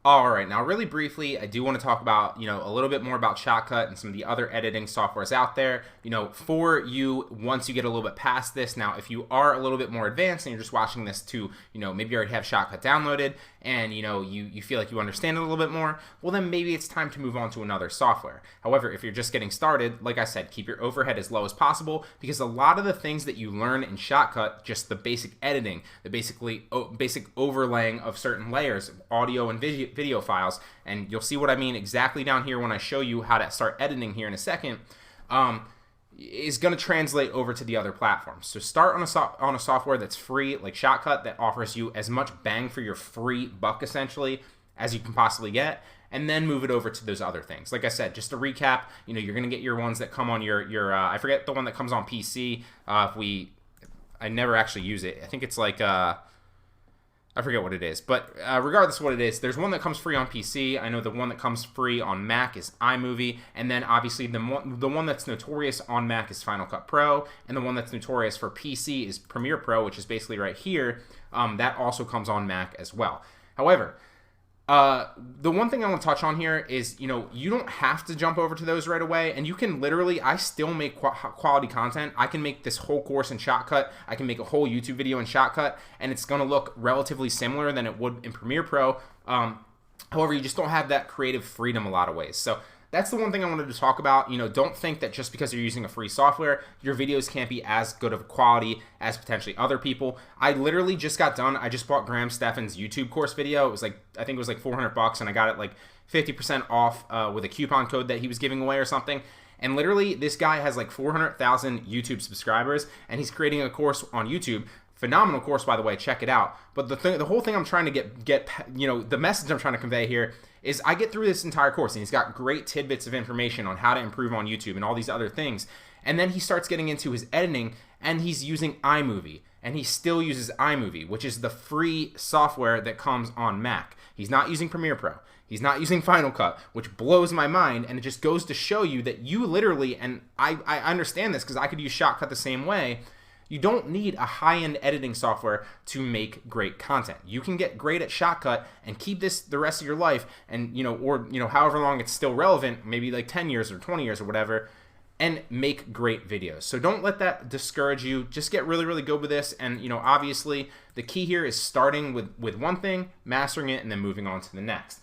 All right, now really briefly, I do want to talk about, a little bit more about Shotcut and some of the other editing softwares out there. For you, once you get a little bit past this, now if you are a little bit more advanced and you're just watching this to, maybe you already have Shotcut downloaded and, you feel like you understand it a little bit more, well then maybe it's time to move on to another software. However, if you're just getting started, like I said, keep your overhead as low as possible because a lot of the things that you learn in Shotcut, just the basic editing, the basic overlaying of certain layers, audio and video files, and you'll see what I mean exactly down here when I show you how to start editing here in a second, is going to translate over to the other platforms. So start on a software that's free, like Shotcut, that offers you as much bang for your free buck, essentially, as you can possibly get, and then move it over to those other things. Like I said, just to recap, you're going to get your ones that come on your I forget the one that comes on PC. I never actually use it. I think it's like I forget what it is, but regardless of what it is, there's one that comes free on PC. I know the one that comes free on Mac is iMovie, and then obviously the one that's notorious on Mac is Final Cut Pro, and the one that's notorious for PC is Premiere Pro, which is basically right here. That also comes on Mac as well. However, the one thing I want to touch on here is, you don't have to jump over to those right away, and you can literally, I still make quality content. I can make this whole course in Shotcut. I can make a whole YouTube video in Shotcut, and it's going to look relatively similar than it would in Premiere Pro. However, you just don't have that creative freedom a lot of ways. So that's the one thing I wanted to talk about. Don't think that just because you're using a free software, your videos can't be as good of quality as potentially other people. I literally just got done. I just bought Graham Stephan's YouTube course video. It was like, I think it was like $400, and I got it like 50% off with a coupon code that he was giving away or something. And literally, this guy has like 400,000 YouTube subscribers, and he's creating a course on YouTube. Phenomenal course, by the way. Check it out. But the whole thing I'm trying to get the message I'm trying to convey here is I get through this entire course, and he's got great tidbits of information on how to improve on YouTube and all these other things. And then he starts getting into his editing, and he's using iMovie, and he still uses iMovie, which is the free software that comes on Mac. He's not using Premiere Pro. He's not using Final Cut, which blows my mind, and it just goes to show you that you literally, and I understand this because I could use Shotcut the same way, you don't need a high-end editing software to make great content. You can get great at Shotcut and keep this the rest of your life, and however long it's still relevant, maybe like 10 years or 20 years or whatever, and make great videos. So don't let that discourage you. Just get really, really good with this. And obviously the key here is starting with one thing, mastering it, and then moving on to the next.